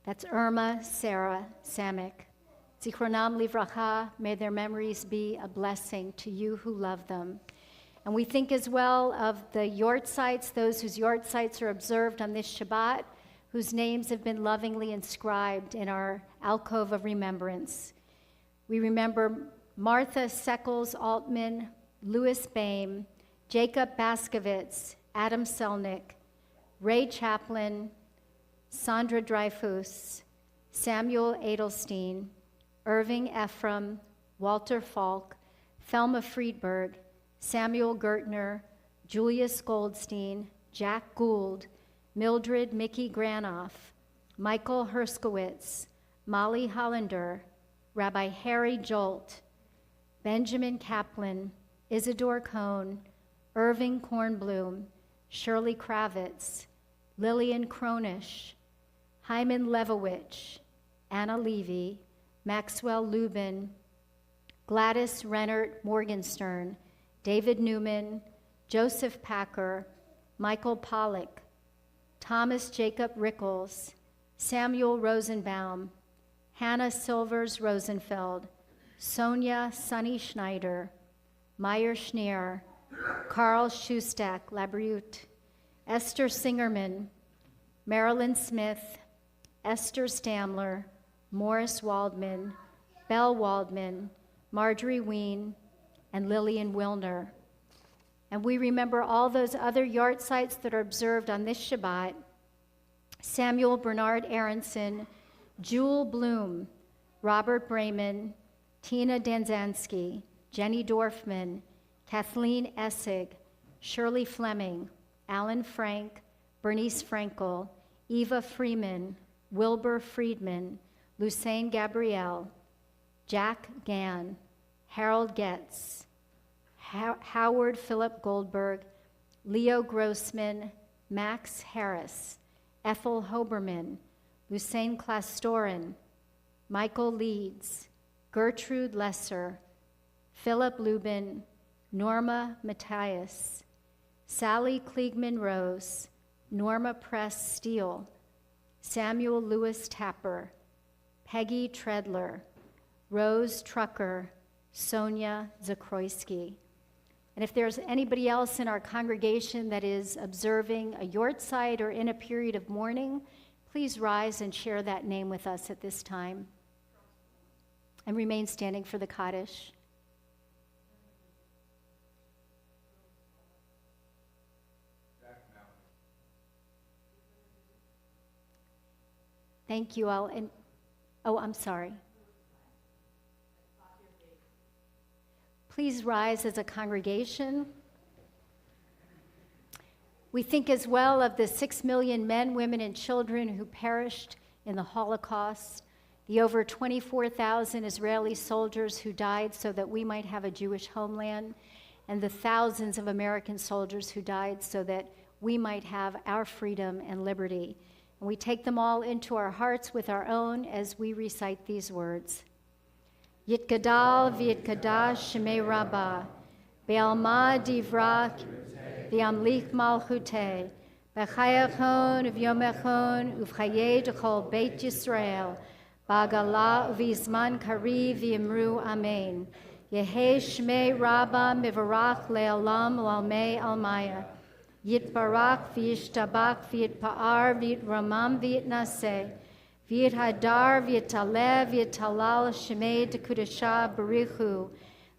That's Irma, Sarah, Samek. Zichronam Livracha, may their memories be a blessing to you who love them. And we think as well of the yortzites, those whose yortzites are observed on this Shabbat, whose names have been lovingly inscribed in our alcove of remembrance. We remember Martha Seckles Altman, Louis Boehm, Jacob Baskovitz, Adam Selnick, Ray Chaplin, Sandra Dreyfus, Samuel Edelstein, Irving Ephraim, Walter Falk, Thelma Friedberg, Samuel Gertner, Julius Goldstein, Jack Gould, Mildred Mickey Granoff, Michael Herskowitz, Molly Hollander, Rabbi Harry Jolt, Benjamin Kaplan, Isidore Cohn, Irving Kornblum, Shirley Kravitz, Lillian Kronish, Hyman Levowich, Anna Levy, Maxwell Lubin, Gladys Rennert Morgenstern, David Newman, Joseph Packer, Michael Pollack, Thomas Jacob Rickles, Samuel Rosenbaum, Hannah Silvers Rosenfeld, Sonia Sunny Schneider, Meyer Schneer, Carl Schustak Labrute, Esther Singerman, Marilyn Smith, Esther Stamler, Morris Waldman, Belle Waldman, Marjorie Ween, and Lillian Wilner. And we remember all those other yortzites that are observed on this Shabbat: Samuel Bernard Aronson, Jewel Bloom, Robert Brayman, Tina Danzansky, Jenny Dorfman, Kathleen Essig, Shirley Fleming, Alan Frank, Bernice Frankel, Eva Freeman, Wilbur Friedman, Lucene Gabrielle, Jack Gann, Harold Getz, Howard Philip Goldberg, Leo Grossman, Max Harris, Ethel Hoberman, Lucene Klastorin, Michael Leeds, Gertrude Lesser, Philip Lubin, Norma Matthias, Sally Kliegman Rose, Norma Press Steele, Samuel Lewis Tapper, Peggy Treadler, Rose Trucker, Sonia Zakroyski. And if there's anybody else in our congregation that is observing a yortzeit or in a period of mourning, please rise and share that name with us at this time. And remain standing for the Kaddish. Thank you all. And oh, I'm sorry. Please rise as a congregation. We think as well of the 6 million men, women, and children who perished in the Holocaust, the over 24,000 Israeli soldiers who died so that we might have a Jewish homeland, and the thousands of American soldiers who died so that we might have our freedom and liberty. And we take them all into our hearts with our own as we recite these words. Yitgadal v'yitkadash shemei Rabbah, be'alma divrach v'yamlich malchutei, b'chayachon v'yomechon uv'chayei d'chol Beit Yisrael, ba'gala uv'izman kariv v'yimru amen. Yehei shmei Rabbah mivarach le'olam l'almei almaya. Yitbarach v'yishtabach v'yitpa'ar v'yitramam v'yitnaseh. V'yit hadar v'yitaleh v'yitalal shemei dekudasha barichu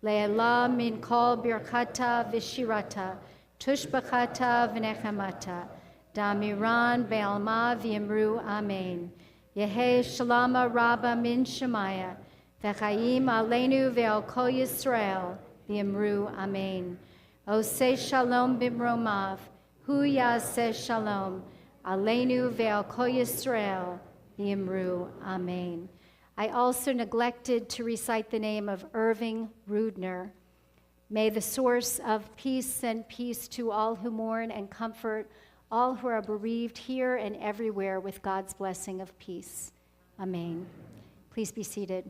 le'elah min kol birchata v'shirata tushbachata v'nechamata damiran be'alma v'yimru amen. Yehei shalama rabba min shemaya v'chaim aleinu ve'al kol Yisrael v'yimru amen. Oseh shalom bimromav hu yaseh shalom aleinu ve'al kol Yisrael Yimru, amen. I also neglected to recite the name of Irving Rudner. May the source of peace send peace to all who mourn and comfort all who are bereaved here and everywhere with God's blessing of peace. Amen. Please be seated.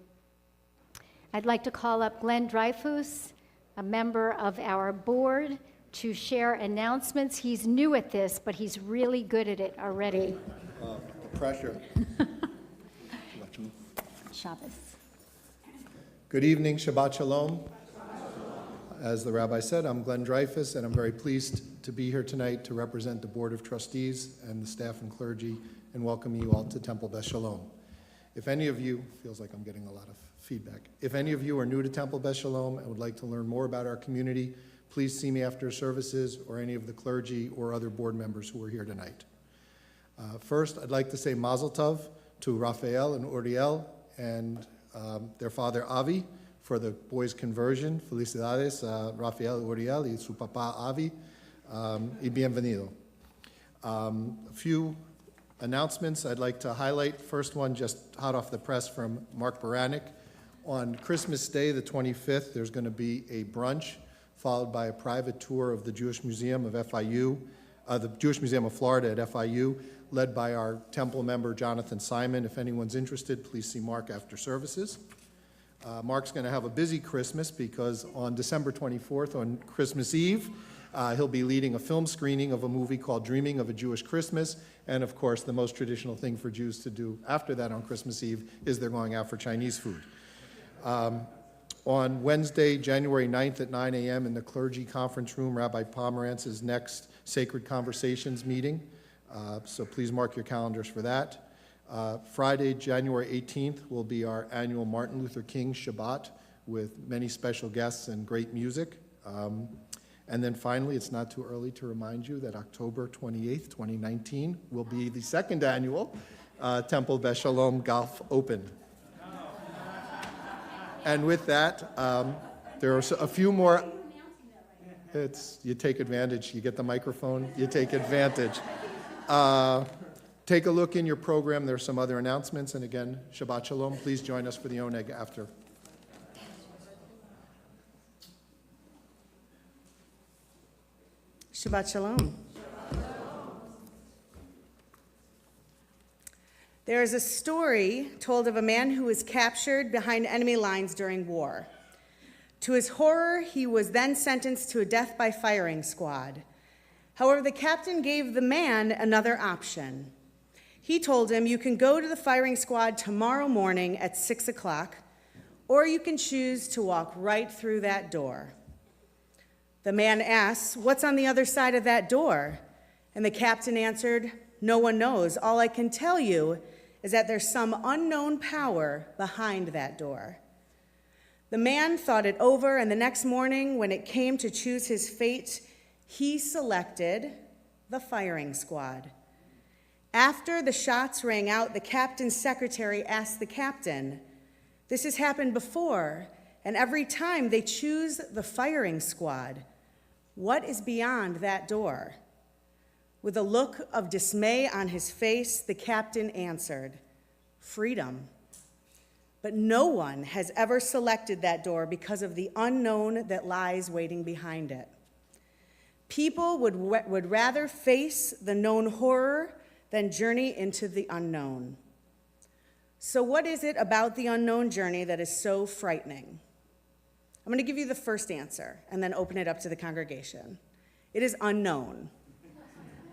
I'd like to call up Glenn Dreyfus, a member of our board, to share announcements. He's new at this, but he's really good at it already. The pressure. Shabbos. Good evening, Shabbat Shalom. As the rabbi said, I'm Glenn Dreyfus, and I'm very pleased to be here tonight to represent the Board of Trustees and the staff and clergy and welcome you all to Temple Beth Shalom. If any of you, feels like I'm getting a lot of feedback, if any of you are new to Temple Beth Shalom and would like to learn more about our community, please see me after services or any of the clergy or other board members who are here tonight. First, I'd like to say Mazel Tov to Raphael and Uriel and their father Avi for the boys' conversion. Felicidades, Raphael, Uriel y su papá Avi, y bienvenido. A few announcements I'd like to highlight. First one, just hot off the press from Mark Baranek. On Christmas Day, the 25th, there's going to be a brunch followed by a private tour of the Jewish Museum of FIU, the Jewish Museum of Florida at FIU, led by our temple member, Jonathan Simon. If anyone's interested, please see Mark after services. Mark's going to have a busy Christmas because on December 24th, on Christmas Eve, he'll be leading a film screening of a movie called Dreaming of a Jewish Christmas. And of course, the most traditional thing for Jews to do after that on Christmas Eve is they're going out for Chinese food. On Wednesday, January 9th at 9 a.m. in the clergy conference room, Rabbi Pomerantz's next Sacred Conversations meeting. So please mark your calendars for that. Friday, January 18th will be our annual Martin Luther King Shabbat with many special guests and great music. And then finally, it's not too early to remind you that October 28th, 2019 will be the second annual Temple Beth Shalom Golf Open. And with that, there are a few more. You take advantage. You get the microphone, you take advantage. Take a look in your program. There are some other announcements. And again, Shabbat Shalom. Please join us for the Oneg after. Shabbat Shalom. There is a story told of a man who was captured behind enemy lines during war. To his horror, he was then sentenced to a death by firing squad. However, the captain gave the man another option. He told him, you can go to the firing squad tomorrow morning at 6 o'clock, or you can choose to walk right through that door. The man asks, what's on the other side of that door? And the captain answered, no one knows. All I can tell you is that there's some unknown power behind that door. The man thought it over, and the next morning, when it came to choose his fate, he selected the firing squad. After the shots rang out, the captain's secretary asked the captain, this has happened before, and every time they choose the firing squad. What is beyond that door? With a look of dismay on his face, the captain answered, freedom. but no one has ever selected that door because of the unknown that lies waiting behind it. People would rather face the known horror than journey into the unknown. So what is it about the unknown journey that is so frightening? I'm going to give you the first answer and then open it up to the congregation. It is unknown.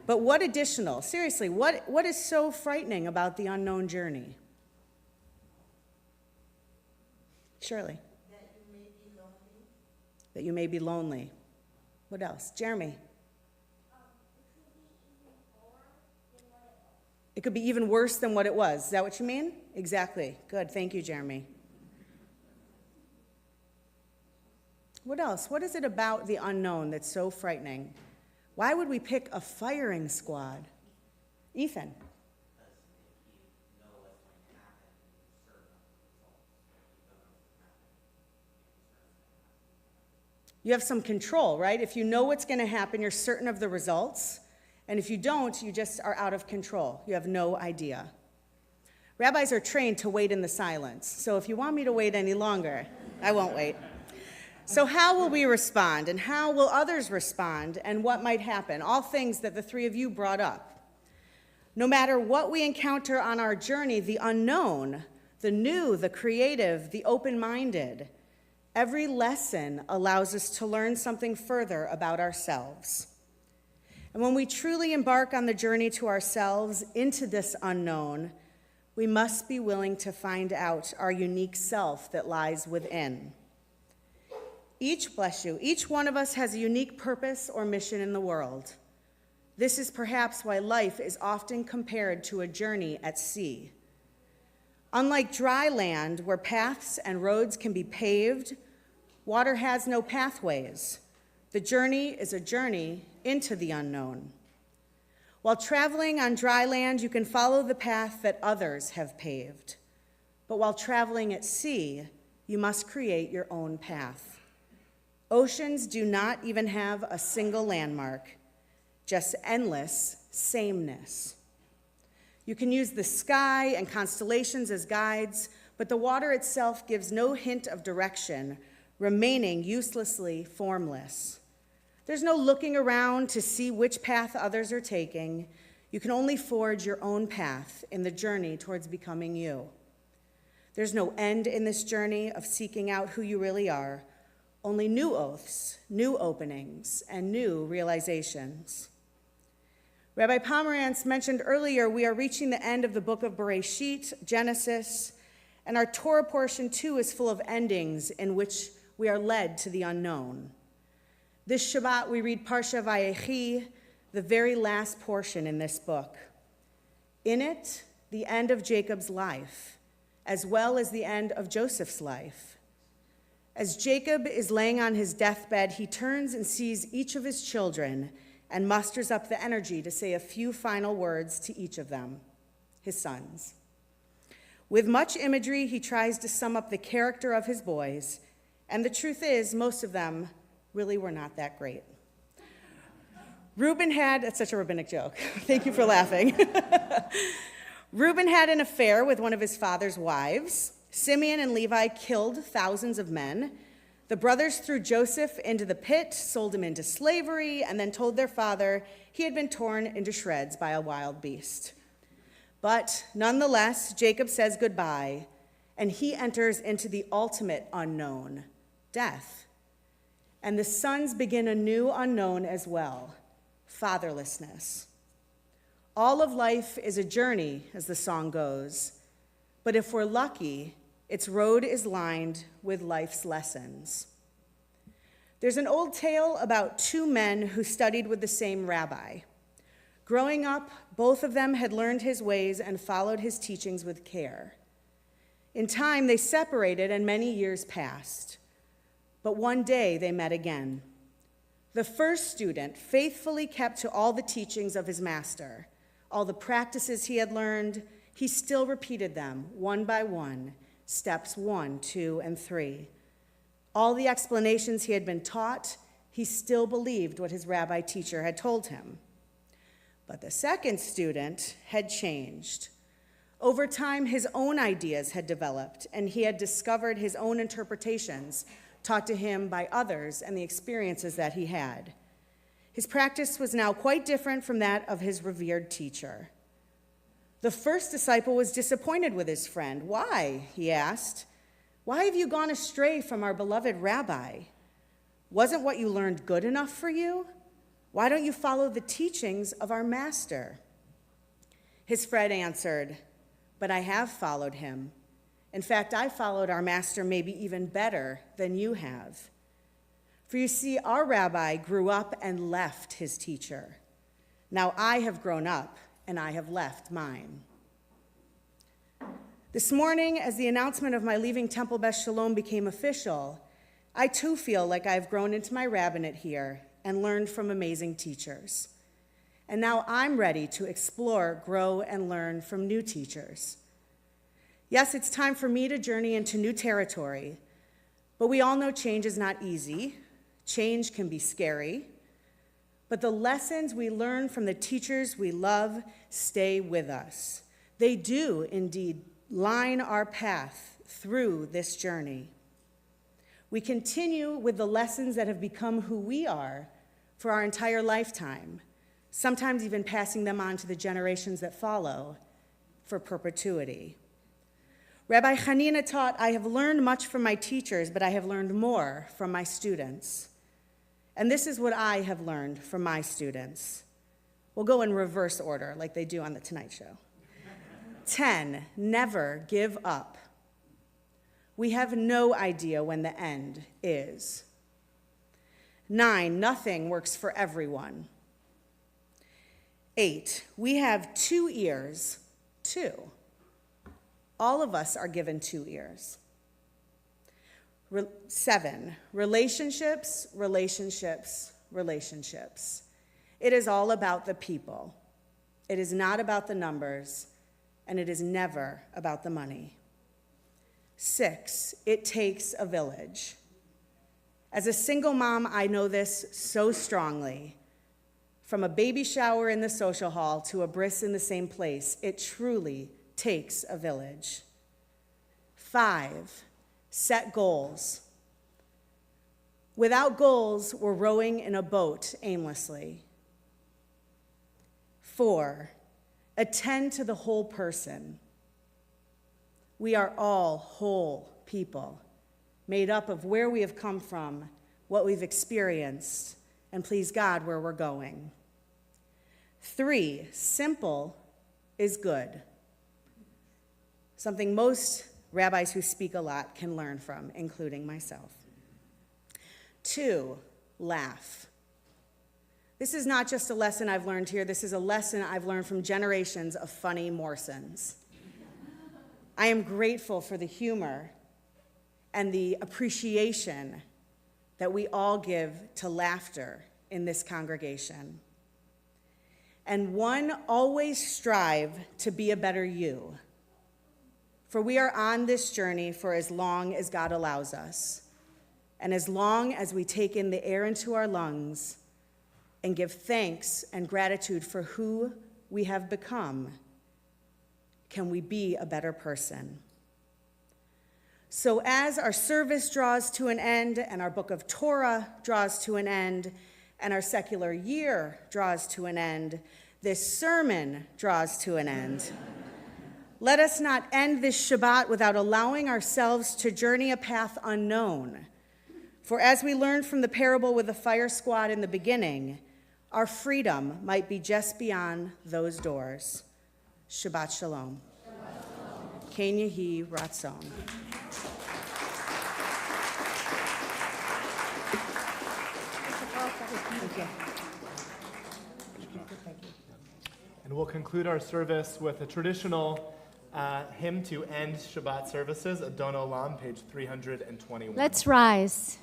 But what additional? Seriously, what is so frightening about the unknown journey? Shirley. That you may be lonely. What else? Jeremy. It could be even worse than what it was. Is that what you mean? Exactly. Good. Thank you, Jeremy. What else? What is it about the unknown that's so frightening? Why would we pick a firing squad? Ethan. You have some control, right? If you know what's going to happen, you're certain of the results. And if you don't, you just are out of control. You have no idea. Rabbis are trained to wait in the silence. So if you want me to wait any longer, I won't wait. So how will we respond? And how will others respond? And what might happen? All things that the three of you brought up. No matter what we encounter on our journey, the unknown, the new, the creative, the open-minded, every lesson allows us to learn something further about ourselves. And when we truly embark on the journey to ourselves into this unknown, we must be willing to find out our unique self that lies within. Each one of us has a unique purpose or mission in the world. This is perhaps why life is often compared to a journey at sea. Unlike dry land, where paths and roads can be paved, water has no pathways. The journey is a journey into the unknown. While traveling on dry land, you can follow the path that others have paved. But while traveling at sea, you must create your own path. Oceans do not even have a single landmark, just endless sameness. You can use the sky and constellations as guides, but the water itself gives no hint of direction, remaining uselessly formless. There's no looking around to see which path others are taking. You can only forge your own path in the journey towards becoming you. There's no end in this journey of seeking out who you really are, only new oaths, new openings, and new realizations. Rabbi Pomerantz mentioned earlier we are reaching the end of the book of Bereshit, Genesis, and our Torah portion too is full of endings in which we are led to the unknown. This Shabbat we read Parsha Vayechi, the very last portion in this book. In it, the end of Jacob's life, as well as the end of Joseph's life. As Jacob is laying on his deathbed, he turns and sees each of his children and musters up the energy to say a few final words to each of them, his sons. With much imagery, he tries to sum up the character of his boys, and the truth is, most of them really were not that great. That's such a rabbinic joke. Thank you for laughing. Reuben had an affair with one of his father's wives. Simeon and Levi killed thousands of men. The brothers threw Joseph into the pit, sold him into slavery, and then told their father he had been torn into shreds by a wild beast. But nonetheless, Jacob says goodbye, and he enters into the ultimate unknown, death. And the sons begin a new unknown as well, fatherlessness. All of life is a journey, as the song goes, but if we're lucky, its road is lined with life's lessons. There's an old tale about two men who studied with the same rabbi. Growing up, both of them had learned his ways and followed his teachings with care. In time, they separated and many years passed. But one day they met again. The first student faithfully kept to all the teachings of his master. All the practices he had learned, he still repeated them one by one, steps 1, 2, and 3. All the explanations he had been taught, he still believed what his rabbi teacher had told him. But the second student had changed. Over time, his own ideas had developed, and he had discovered his own interpretations taught to him by others and the experiences that he had. His practice was now quite different from that of his revered teacher. The first disciple was disappointed with his friend. "Why?" he asked. "Why have you gone astray from our beloved rabbi? Wasn't what you learned good enough for you? Why don't you follow the teachings of our master?" His friend answered, "But I have followed him. In fact, I followed our master maybe even better than you have. For you see, our rabbi grew up and left his teacher. Now I have grown up and I have left mine." This morning, as the announcement of my leaving Temple Beth Shalom became official, I too feel like I've grown into my rabbinate here and learned from amazing teachers. And now I'm ready to explore, grow, and learn from new teachers. Yes, it's time for me to journey into new territory, but we all know change is not easy. Change can be scary, but the lessons we learn from the teachers we love stay with us. They do indeed line our path through this journey. We continue with the lessons that have become who we are for our entire lifetime, sometimes even passing them on to the generations that follow for perpetuity. Rabbi Hanina taught, "I have learned much from my teachers, but I have learned more from my students." And this is what I have learned from my students. We'll go in reverse order, like they do on The Tonight Show. 10, never give up. We have no idea when the end is. 9, nothing works for everyone. 8, we have 2 ears, 2. All of us are given 2 ears. 7, relationships, relationships, relationships. It is all about the people. It is not about the numbers, and it is never about the money. 6, it takes a village. As a single mom, I know this so strongly. From a baby shower in the social hall to a bris in the same place, it truly takes a village. 5, set goals. Without goals, we're rowing in a boat aimlessly. 4, attend to the whole person. We are all whole people, made up of where we have come from, what we've experienced, and please God, where we're going. 3, simple is good. Something most rabbis who speak a lot can learn from, including myself. 2, laugh. This is not just a lesson I've learned here. This is a lesson I've learned from generations of funny Morsons. I am grateful for the humor and the appreciation that we all give to laughter in this congregation. And 1, always strive to be a better you. For we are on this journey for as long as God allows us, and as long as we take in the air into our lungs and give thanks and gratitude for who we have become, can we be a better person. So as our service draws to an end, and our book of Torah draws to an end, and our secular year draws to an end, this sermon draws to an end. Let us not end this Shabbat without allowing ourselves to journey a path unknown. For as we learned from the parable with the fire squad in the beginning, our freedom might be just beyond those doors. Shabbat Shalom. Ken Yehi Ratzon. Thank you. And we'll conclude our service with a traditional hymn to end Shabbat services, Adon Olam, page 321. Let's rise.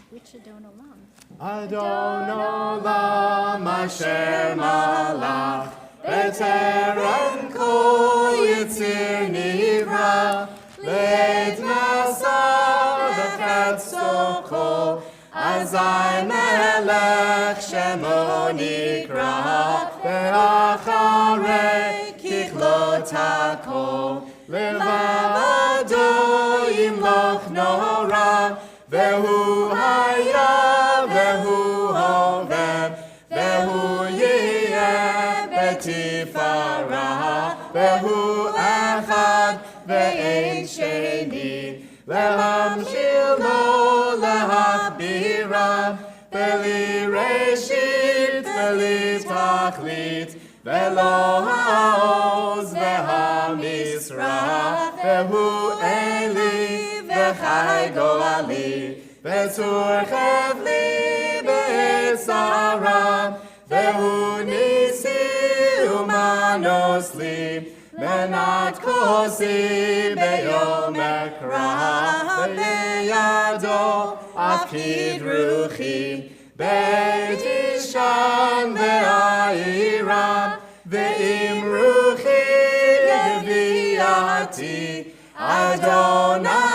Which Adon Olam? Adon Olam Asher Malach B'Terem Kol Yitzir Nivra Leit Nasav V'Chetzo Kol Azai Melech Shemo Nikra למרות הכל, לבדו ימלוך נורא, והוא היה והוא הווה, והוא יהיה בתפארה, והוא אחד ואין שני, להמשיל לו להכבירה, בלי ראשית בלי תכלית, ולא העוז והמשרה, והוא אלי וחי גואלי, וצור חבלי בעשרה, והוא ניסי ומנוס לי, מנת כוסי ביום אקרא, בידו אפקיד רוחי, בית ישן ועירה, ואם רוחי גביעתי, אדוני